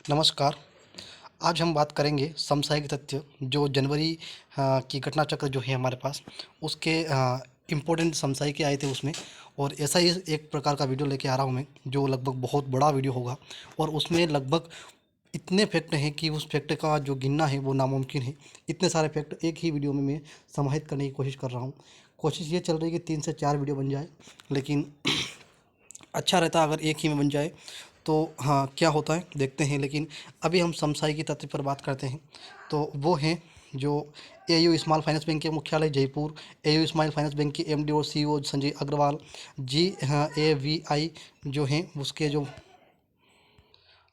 नमस्कार। आज हम बात करेंगे सामयिक तथ्य जो जनवरी की घटना चक्र जो है हमारे पास उसके इम्पोर्टेंट सामयिक आए थे उसमें। और ऐसा ही एक प्रकार का वीडियो लेके आ रहा हूँ मैं जो लगभग बहुत बड़ा वीडियो होगा। और उसमें लगभग इतने फैक्ट हैं कि उस फैक्ट का जो गिनना है वो नामुमकिन है। इतने सारे फैक्ट एक ही वीडियो में मैं समाहित करने की कोशिश कर रहा हूँ। कोशिश ये चल रही है कि 3 से 4 वीडियो बन जाए, लेकिन अच्छा रहता अगर एक ही में बन जाए। तो हाँ, क्या होता है देखते हैं। लेकिन अभी हम समसामयिक तथ्य पर बात करते हैं। तो वो हैं जो एयू स्मॉल फाइनेंस बैंक के मुख्यालय Jaipur, AU small finance bank के एमडी और सीईओ संजय अग्रवाल, जी हाँ एवीआई जो हैं उसके जो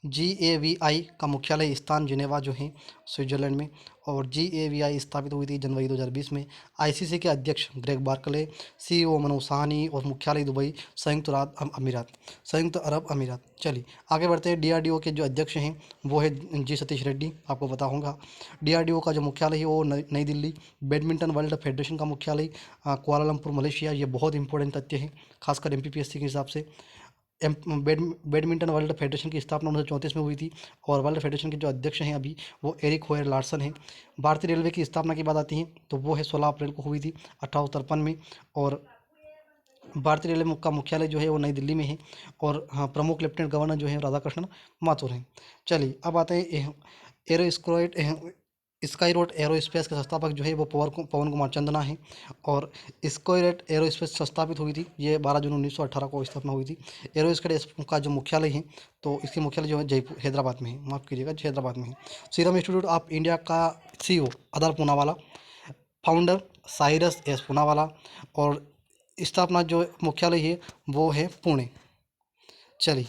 GAVI का मुख्यालय स्थान जिनेवा जो है स्विट्ज़रलैंड में। और GAVI स्थापित हुई थी जनवरी 2020 में। ICC के अध्यक्ष Greg Barclay, CEO Manoj Sahni और मुख्यालय दुबई, संयुक्त अरब अमीरात। चलिए आगे बढ़ते हैं। DRDO के जो अध्यक्ष हैं वो है जी सतीश रेड्डी, आपको पता होगा। DRDO का जो मुख्यालय है वो नई दिल्ली। बैडमिंटन वर्ल्ड फेडरेशन का मुख्यालय कुआलालंपुर मलेशिया। ये बहुत इंपॉर्टेंट तथ्य है खासकर MPPSC के हिसाब से। बैडमिंटन वर्ल्ड फेडरेशन की स्थापना 1934 में हुई थी। और वर्ल्ड फेडरेशन के जो अध्यक्ष हैं अभी वो एरिक होयर लार्सन हैं। भारतीय रेलवे की स्थापना की बात आती है तो वो है 16 अप्रैल को हुई थी 1853 में। और भारतीय रेलवे का मुख्यालय जो है वो नई दिल्ली में है। और हाँ, प्रमुख लेफ्टिनेंट गवर्नर जो है राधाकृष्णन माथुर हैं। चलिए अब आते हैं एरोस्क्रोइट स्काई रोड एरोस्पेस के संस्थापक जो है वो पवन कुमार चंदना है। और स्काईरोड एरोस्पेस स्थापित हुई थी, ये 12 जून 1918 को स्थापना हुई थी। एरोस्पेस का जो मुख्यालय है तो इसकी मुख्यालय जो है जयपुर हैदराबाद में है, माफ़ कीजिएगा हैदराबाद में है। सीरम इंस्टीट्यूट ऑफ इंडिया का CEO other Poonawalla, founder Cyrus S Poonawalla. और स्थापना जो मुख्यालय है वो है पुणे। चलिए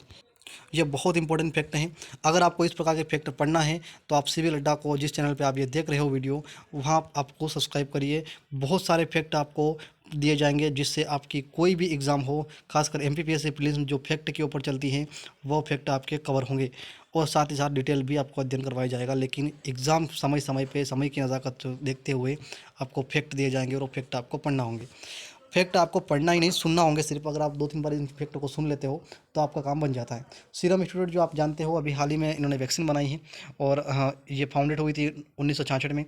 ये बहुत इंपॉर्टेंट फैक्ट हैं। अगर आपको इस प्रकार के फैक्ट पढ़ना है तो आप सिविल अड्डा को जिस चैनल पे आप ये देख रहे हो वीडियो वहाँ आपको सब्सक्राइब करिए। बहुत सारे फैक्ट आपको दिए जाएंगे जिससे आपकी कोई भी एग्ज़ाम हो, खासकर MPPSC प्रीलिम्स जो फैक्ट के ऊपर चलती हैं वो फैक्ट आपके कवर होंगे। और साथ ही साथ डिटेल भी आपको अध्ययन करवाया जाएगा। लेकिन एग्ज़ाम समय समय पे समय की नज़ाकत देखते हुए आपको फैक्ट दिए जाएंगे और वो फैक्ट आपको पढ़ना होंगे। फैक्ट आपको पढ़ना ही नहीं, सुनना होंगे सिर्फ। अगर आप 2-3 बार इन फैक्टों को सुन लेते हो तो आपका काम बन जाता है। सीरम इंस्टीट्यूट जो आप जानते हो अभी हाल ही में इन्होंने वैक्सीन बनाई है। और हाँ, ये फाउंडेड हुई थी 1966 में।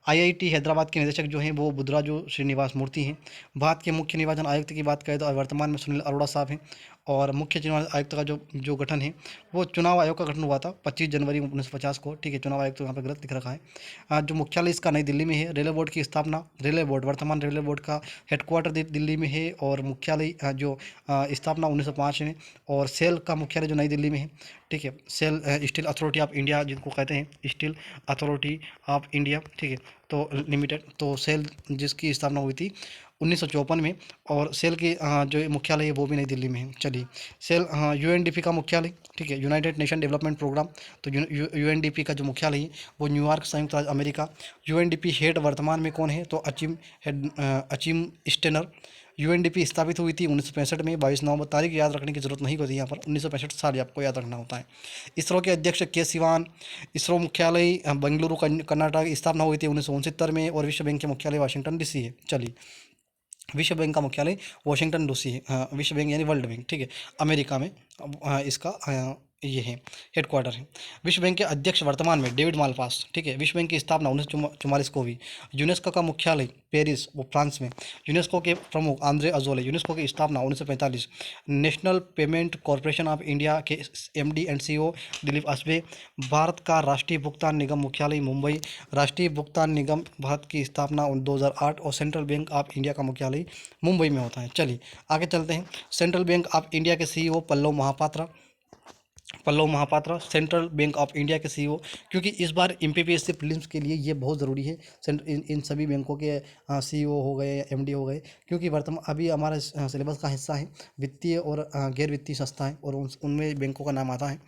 IIT हैदराबाद के निदेशक जो हैं वो बुद्धराजू श्रीनिवास मूर्ति हैं। भारत के मुख्य निर्वाचन आयुक्त की बात करें तो वर्तमान में सुनील अरोड़ा साहब हैं। और मुख्य चुनाव आयुक्त का जो जो गठन है वो चुनाव आयोग का गठन हुआ था 25 जनवरी 1950 को। ठीक है, चुनाव आयोग तो यहाँ पर गलत लिख रखा है। जो मुख्यालय इसका नई दिल्ली में है। रेलवे बोर्ड की स्थापना, रेलवे बोर्ड वर्तमान रेलवे बोर्ड का हेडक्वार्टर दिल्ली में है। और मुख्यालय स्थापना 1905 में। और सेल का मुख्यालय जो नई दिल्ली में है। ठीक है, SAIL Steel Authority of India जिनको कहते हैं, स्टील अथॉरिटी ऑफ इंडिया, ठीक है, तो लिमिटेड। तो सेल जिसकी स्थापना हुई थी 1954 में। और सेल की जो मुख्यालय है वो भी नई दिल्ली में है। चलिए सेल UNDP का मुख्यालय, ठीक है, यूनाइटेड नेशन डेवलपमेंट प्रोग्राम। तो UNDP का जो मुख्यालय है वो न्यूयॉर्क, संयुक्त राज्य अमेरिका। UNDP हेड वर्तमान में कौन है तो अचिम स्टेनर। UNDP स्थापित हुई थी 1965 में 22 नवंबर। तारीख याद रखने की जरूरत नहीं होती यहाँ पर, 1965 साल ही आपको याद रखना होता है। इसरो के अध्यक्ष के सिवान। इसरो मुख्यालय बेंगलुरु कर्नाटक। स्थापना हुई थी 1969 में। और विश्व बैंक के मुख्यालय वाशिंगटन DC है। चलिए विश्व बैंक का मुख्यालय वाशिंगटन DC है। विश्व बैंक यानी वर्ल्ड बैंक, ठीक है, अमेरिका में इसका ये है हेडक्वार्टर है। विश्व बैंक के अध्यक्ष वर्तमान में डेविड मालपास, ठीक है। विश्व बैंक की स्थापना 1944 को हुई। यूनेस्को का मुख्यालय पेरिस वो फ्रांस में। यूनेस्को के प्रमुख आंद्रे अजोले। यूनेस्को की स्थापना 1945। National payment corporation of India के MD and CEO Dilip Asbe. Bharat का राष्ट्रीय भुगतान निगम मुख्यालय मुंबई। राष्ट्रीय भुगतान निगम भारत की स्थापना 2008। और सेंट्रल बैंक ऑफ इंडिया का मुख्यालय मुंबई में होता है। चलिए आगे चलते हैं। सेंट्रल बैंक ऑफ इंडिया के CEO Pallav Mahapatra Central Bank of India के CEO। क्योंकि इस बार MPPSC प्रीलिम्स के लिए ये बहुत ज़रूरी है। इन सभी बैंकों के CEO हो गए, MD हो गए, क्योंकि वर्तमान अभी हमारा सिलेबस का हिस्सा है वित्तीय और गैर वित्तीय संस्थाएं, और उनमें बैंकों का नाम आता है।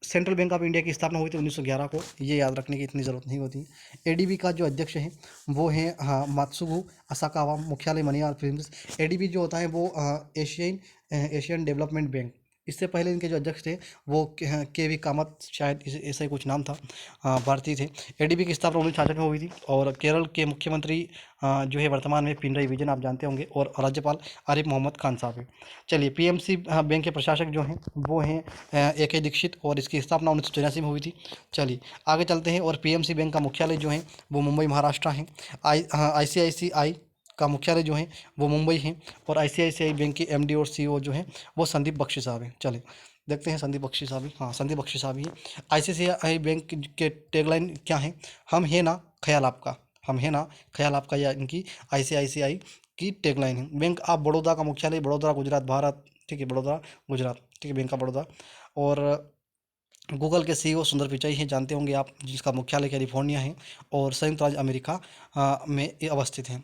सेंट्रल बैंक ऑफ इंडिया की स्थापना हुई थी 1911 को, ये याद रखने की इतनी ज़रूरत नहीं होती। ADB का जो अध्यक्ष है वो है मात्सुगु असाकावा। मुख्यालय मनियार फिल्म्स। ADB जो होता है वो एशियन डेवलपमेंट बैंक, इससे पहले इनके जो अध्यक्ष थे वो के वी कामत, शायद ऐसा ही कुछ नाम था, भारतीय थे। एडीबी की स्थापना 1966 में हुई थी और केरल के मुख्यमंत्री जो है वर्तमान में पिनराई विजयन, आप जानते होंगे, और राज्यपाल आरिफ मोहम्मद खान साहब है। चलिए, पीएमसी बैंक के प्रशासक जो हैं वो हैं ए के दीक्षित और इसकी स्थापना 1984 में हुई थी। चलिए आगे चलते हैं। और पीएमसी बैंक का मुख्यालय जो है वो मुंबई महाराष्ट्र है। आईसीआईसीआई का मुख्यालय जो है वो मुंबई है। और आईसीआईसीआई बैंक के एमडी और सीईओ जो हैं वो संदीप बख्शी साहब हैं। चलिए देखते हैं संदीप बख्शी साहब ही, हाँ संदीप बख्शी साहब ही हैं। आईसीआईसीआई बैंक के टैगलाइन क्या है? हम है ना, ख्याल आपका। हम है ना, ख्याल आपका, या इनकी आईसीआईसीआई की टैगलाइन है। बैंक ऑफ बड़ौदा का मुख्यालय बड़ौदा, गुजरात, भारत। ठीक है, बड़ौदा, गुजरात। ठीक है, बैंक ऑफ बड़ौदा। और गूगल के सीईओ सुंदर पिचाई हैं, जानते होंगे आप, जिसका मुख्यालय कैलिफोर्निया है और संयुक्त राज्य अमेरिका में ये अवस्थित है।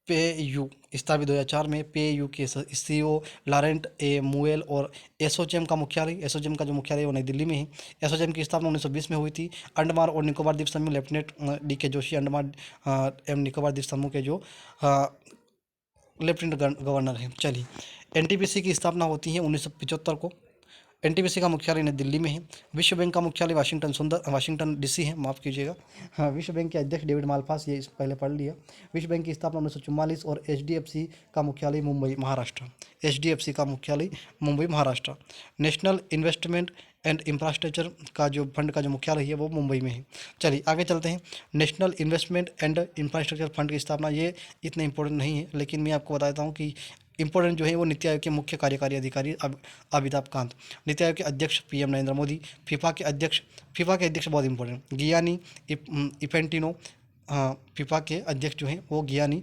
पे यू स्थापित 2004 में। पे यू के सीईओ लॉरेंट ए मुएल। और एसोचैम का मुख्यालय, एसोचैम का जो मुख्यालय है वो नई दिल्ली में है। एसोचैम की स्थापना 1920 में हुई थी। अंडमान और निकोबार द्वीप समूह, लेफ्टिनेंट डी के जोशी अंडमान एवं निकोबार द्वीप समूह के जो लेफ्टिनेंट गवर्नर हैं। चलिए, एनटीपीसी की स्थापना होती है 1975 को। एनटीपीसी का मुख्यालय नई दिल्ली में है। विश्व बैंक का मुख्यालय वाशिंगटन डीसी है, माफ़ कीजिएगा। हाँ, विश्व बैंक के अध्यक्ष डेविड मालपास, ये इस पहले पढ़ लिया। विश्व बैंक की स्थापना 1944। और एचडीएफसी का मुख्यालय मुंबई, महाराष्ट्र। एचडीएफसी का मुख्यालय Mumbai, Maharashtra. National investment and infrastructure का जो फंड का जो मुख्यालय है वो मुंबई में है। चलिए आगे चलते हैं। National investment and infrastructure fund की स्थापना, ये इतना इंपॉर्टेंट नहीं है, लेकिन मैं आपको बता देता हूँ कि इंपॉर्टेंट जो है वो नीति आयोग के मुख्य कार्यकारी अधिकारी अमिताभ कांत, नीति आयोग के अध्यक्ष पीएम नरेंद्र मोदी, फीफा के अध्यक्ष बहुत इंपॉर्टेंट गियानी इफेंटिनो। फीफा के अध्यक्ष जो हैं वो गियानी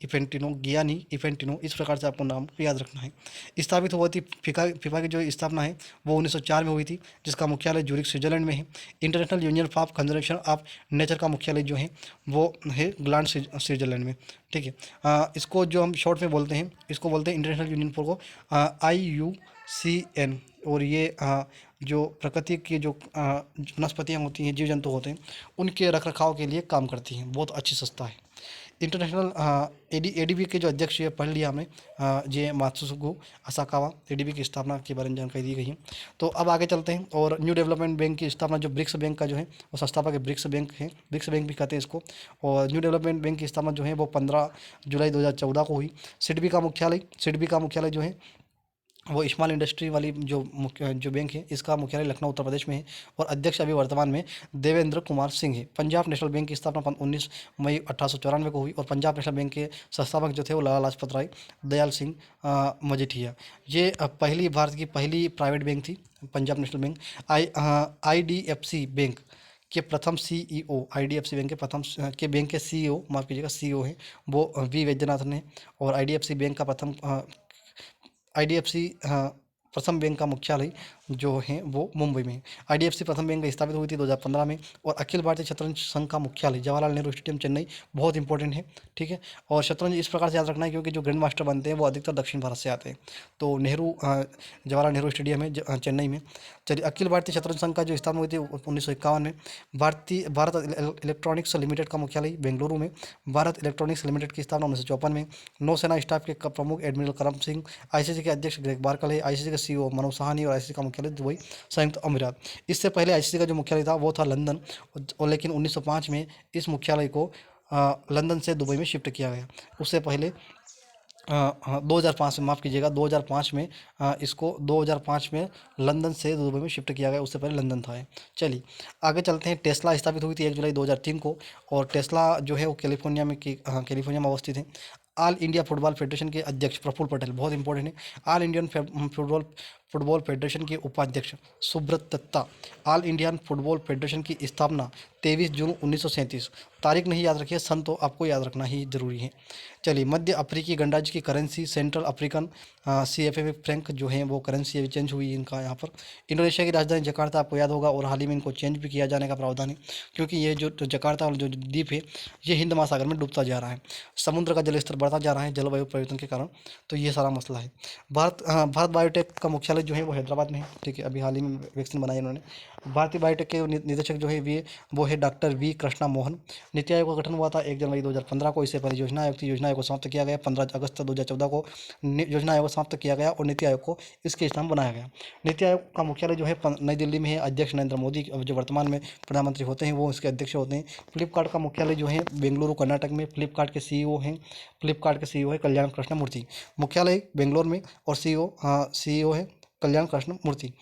इफेंटिनो गियानी इफेंटिनो, इस प्रकार से आपको नाम याद रखना है। स्थापित हुई थी फीफा की जो स्थापना है वो 1904 में हुई थी, जिसका मुख्यालय जूरिक, स्विट्जरलैंड में है। International union for conservation of nature का मुख्यालय जो है वो है ग्लांड, स्विट्जरलैंड में। ठीक है, इसको जो हम शॉर्ट में बोलते हैं, इसको बोलते हैं इंटरनेशनल यूनियन फॉर को IUCN। और ये जो प्रकृति की जो वनस्पतियाँ होती हैं, जीव जंतु होते हैं, उनके रख रखाव के लिए काम करती हैं। बहुत अच्छी संस्था है। इंटरनेशनल एडीबी के जो अध्यक्ष, ये पढ़ लिया हमने, जे मात्सुगु असाकावा। एडीबी की स्थापना के बारे में जानकारी दी गई है। तो अब आगे चलते हैं। और न्यू डेवलपमेंट बैंक की स्थापना, जो ब्रिक्स बैंक का जो है वो संस्थापक है, ब्रिक्स बैंक है, ब्रिक्स बैंक भी कहते हैं इसको। और न्यू डेवलपमेंट बैंक की स्थापना जो है वो 15 जुलाई 2014 को हुई। सिडबी का मुख्यालय जो है वो स्मॉल इंडस्ट्री वाली जो बैंक है, इसका मुख्यालय लखनऊ, उत्तर प्रदेश में है। और अध्यक्ष अभी वर्तमान में देवेंद्र कुमार सिंह है। पंजाब नेशनल बैंक की स्थापना 19 मई 1894 को हुई। और पंजाब नेशनल बैंक के संस्थापक जो थे वो लाला लाजपत राय, दयाल सिंह मजीठिया। ये पहली भारत की पहली प्राइवेट बैंक थी, Punjab national bank. IDFC bank के प्रथम CEO, IDFC बैंक के बैंक के CEO, माफ़ कीजिएगा, CEO हैं वो वी वैद्यनाथन है। और IDFC बैंक का IDFC प्रथम बैंक का मुख्यालय जो है वो मुंबई में है। IDFC प्रथम बैंक स्थापित हुई थी 2015 में। और अखिल भारतीय शतरंज संघ का मुख्यालय जवाहरलाल नेहरू स्टेडियम, चेन्नई, बहुत इंपॉर्टेंट है। ठीक है, और शतरंज इस प्रकार से याद रखना है क्योंकि जो ग्रैंड मास्टर बनते हैं वो अधिकतर दक्षिण भारत से आते हैं। तो जवाहरलाल नेहरू स्टेडियम है चेन्नई में। चलिए, अखिल भारतीय शतरंज संघ का जो स्थापना हुई थी 1951 में। भारत इलेक्ट्रॉनिक्स लिमिटेड का मुख्यालय बेंगलुरु में। भारत इलेक्ट्रॉनिक्स लिमिटेड की स्थापना 1954 में। नौसेना स्टाफ के प्रमुख एडमिरल करम सिंह। ICC के अध्यक्ष ग्रेग बार्कल है। ICC के CEO मनोज साहनी। और ICC का मुख्यालय दुबई, संयुक्त अमीरात। इससे पहले ICC का जो मुख्यालय था वो था लंदन, और लेकिन 1905 में इस मुख्यालय को लंदन से दुबई में शिफ्ट किया गया। उससे पहले 2005 में, माफ़ कीजिएगा, 2005 में इसको 2005 में लंदन से दुबई में शिफ्ट किया गया। उससे पहले लंदन था ये। चलिए आगे चलते हैं। टेस्ला स्थापित हुई थी 1 जुलाई 2003 को। और टेस्ला जो है वो कैलिफोर्निया में अवस्थित है। ऑल इंडिया फुटबॉल फेडरेशन के अध्यक्ष प्रफुल्ल पटेल, बहुत इंपॉर्टेंट है। ऑल इंडियन फुटबॉल फेडरेशन के उपाध्यक्ष Subrata Datta. All Indian Football Federation की स्थापना 23 जून 1937। तारीख नहीं याद रखिए, सन तो आपको याद रखना ही जरूरी है। चलिए, मध्य अफ्रीकी गणराज्य की currency central African CFA Frank जो है वो करेंसी अभी चेंज हुई इनका यहाँ पर। इंडोनेशिया की राजधानी जकार्ता, आपको याद होगा, और हाल ही में इनको चेंज भी किया जाने का प्रावधान है क्योंकि ये जो जकार्ता वाला जो द्वीप है ये हिंद महासागर में डूबता जा रहा है। समुद्र का जल स्तर बढ़ता जा रहा है जलवायु परिवर्तन के कारण। तो ये सारा मसला है। भारत बायोटेक का मुख्यालय कॉलेज जो है वो हैदराबाद में है, ठीक है, अभी हाल ही में वैक्सीन बनाई इन्होंने। भारतीय बायोटेक के निदेशक जो है वो है डॉक्टर वी कृष्णा मोहन। नीति आयोग का गठन हुआ था 1 जनवरी 2015 को। इससे पहले योजना आयोग थी, योजना आयोग को समाप्त किया गया 15 अगस्त 2014 को। योजना आयोग को समाप्त किया गया और नीति आयोग को इसके स्थान बनाया गया। नीति आयोग का मुख्यालय जो है नई दिल्ली में है। अध्यक्ष नरेंद्र मोदी जो वर्तमान में प्रधानमंत्री होते हैं वो इसके अध्यक्ष होते हैं। फ्लिपकार्ट का मुख्यालय जो है बेंगलुरु कर्नाटक में। फ्लिपकार्ट के सीईओ हैं, फ्लिपकार्ट के सीईओ है कल्याण कृष्ण मूर्ति। मुख्यालय बेंगलोर में और सीईओ है कल्याण कृष्ण मूर्ति।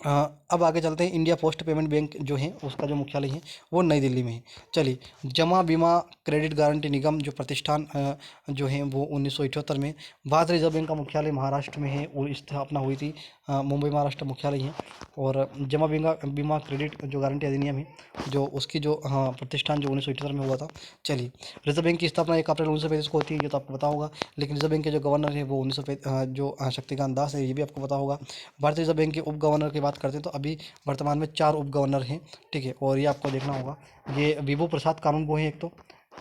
अब आगे चलते हैं। इंडिया पोस्ट पेमेंट बैंक जो है उसका जो मुख्यालय है वो नई दिल्ली में है। चलिए, जमा बीमा क्रेडिट गारंटी निगम जो प्रतिष्ठान जो है वो 1978 में। भारतीय रिजर्व बैंक का मुख्यालय महाराष्ट्र में है और स्थापना हुई थी मुंबई महाराष्ट्र मुख्यालय है। और जमा बीमा क्रेडिट जो गारंटी अधिनियम है जो उसकी जो प्रतिष्ठान जो 1978 में हुआ था। चलिए, रिजर्व बैंक की स्थापना 1 अप्रैल 1935 को होती है, ये तो आपको पता होगा। लेकिन रिजर्व बैंक के जो गवर्नर है वो जो शक्तिकांत दास है, ये भी आपको पता होगा। भारतीय रिजर्व बैंक के उप गवर्नर की बात करते हैं तो अभी वर्तमान में 4 उप गवर्नर हैं, ठीक है, और ये आपको देखना होगा। ये विभू प्रसाद कानूनगो हैं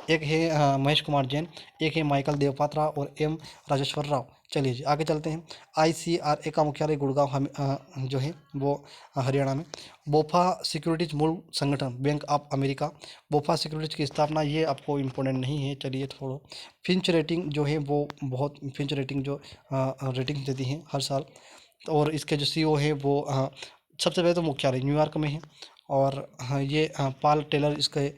एक है महेश कुमार जैन, एक है माइकल देवपात्रा और एम राजेश्वर राव। चलिए जी, आगे चलते हैं। ICRA का मुख्यालय गुड़गांव जो है वो हरियाणा में। बोफा सिक्योरिटीज मूल संगठन बैंक ऑफ अमेरिका। बोफा सिक्योरिटीज की स्थापना, ये आपको इम्पोर्टेंट नहीं है, चलिए छोड़ो। फिंच रेटिंग जो है वो बहुत फिंच रेटिंग जो रेटिंग देती हैं हर साल। और इसके जो सीईओ है वो सबसे पहले तो मुख्यालय न्यूयॉर्क में है। और ये पाल टेलर इसके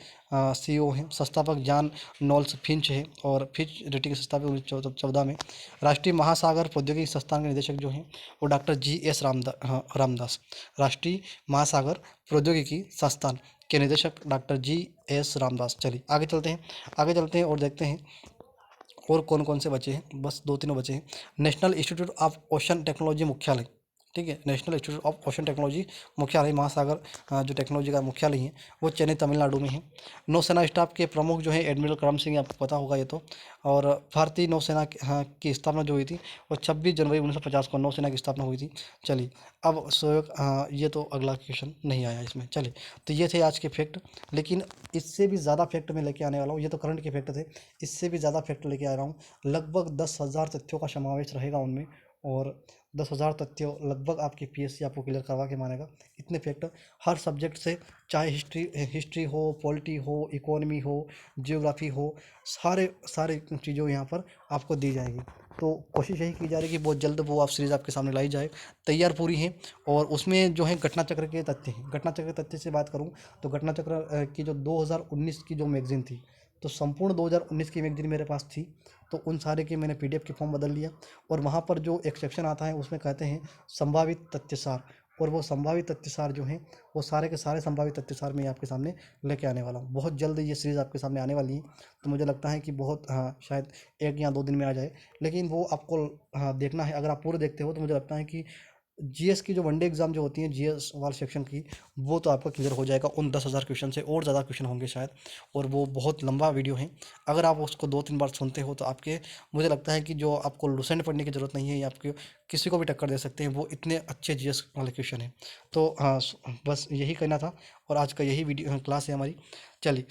सीईओ हैं। संस्थापक जॉन नॉल्स फिंच है और फिंच रेटिंग संस्थापित 1914 में। राष्ट्रीय महासागर प्रौद्योगिकी संस्थान के निदेशक जो हैं वो डॉक्टर GS रामदास। राष्ट्रीय महासागर प्रौद्योगिकी संस्थान के निदेशक डॉक्टर GS रामदास। चलिए आगे चलते हैं और देखते हैं और कौन कौन से बचे हैं। बस 2-3 बचे हैं। National institute of ocean technology मुख्यालय, ठीक है, national institute of ocean technology मुख्यालय महासागर जो टेक्नोलॉजी का मुख्यालय है वो चेन्नई तमिलनाडु में है। नौसेना स्टाफ के प्रमुख जो है एडमिरल करम सिंह, आपको पता होगा ये तो। और भारतीय नौसेना की स्थापना जो हुई थी वो 26 जनवरी 1950 को नौसेना की स्थापना हुई थी। चलिए, अब ये तो अगला क्वेश्चन नहीं आया इसमें। चलिए, तो ये थे आज के फैक्ट, लेकिन इससे भी ज़्यादा फैक्ट मैं लेके आने वाला हूँ। ये तो करंट के फैक्ट थे, इससे भी ज़्यादा फैक्ट लेके आ रहा हूँ। लगभग 10,000 तथ्यों का समावेश रहेगा उनमें, और 10,000 तथ्य लगभग आपकी PSC आपको क्लियर करवा के मानेगा। इतने फैक्ट हर सब्जेक्ट से, चाहे हिस्ट्री हो, पॉलिटी हो, इकोनॉमी हो, जियोग्राफी हो, सारे चीज़ों यहाँ पर आपको दी जाएगी। तो कोशिश यही की जा रही है कि बहुत जल्द वो आप सीरीज़ आपके सामने लाई जाए। तैयार पूरी है। और उसमें जो है घटना चक्र के तथ्य हैं। घटना चक्र के तथ्य से बात करूँ तो घटना चक्र की जो 2019 की जो मैगज़ीन थी, तो संपूर्ण 2019 की मैगज़ीन मेरे पास थी। तो उन सारे के मैंने PDF के फॉर्म बदल लिया। और वहाँ पर जो एक सेक्शन आता है उसमें कहते हैं संभावित तथ्यसार, और वो संभावित तथ्यसार जो हैं वो सारे के सारे संभावित तथ्यसार मैं आपके सामने लेके आने वाला हूँ। बहुत जल्द ये सीरीज़ आपके सामने आने वाली है। तो मुझे लगता है कि बहुत शायद 1 या 2 दिन में आ जाए, लेकिन वो आपको देखना है। अगर आप पूरे देखते हो तो मुझे लगता है कि GS की जो वनडे एग्जाम जो होती है GS वाले सेक्शन की, वो तो आपका क्लियर हो जाएगा उन 10,000 क्वेश्चन से, और ज़्यादा क्वेश्चन होंगे शायद। और वो बहुत लंबा वीडियो है। अगर आप उसको 2-3 बार सुनते हो तो मुझे लगता है कि जो आपको लुसेंट पढ़ने की ज़रूरत नहीं है, या आपके किसी को भी टक्कर दे सकते हैं, वो इतने अच्छे GS वाले क्वेश्चन हैं। तो हाँ, बस यही कहना था, और आज का यही वीडियो क्लास है हमारी। चलिए,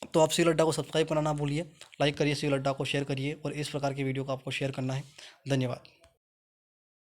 तो आप शिव लड्डा को सब्सक्राइब करना ना भूलिए, लाइक करिए, शिव लड्डा को शेयर करिए, और इस प्रकार की वीडियो को आपको शेयर करना है। धन्यवाद।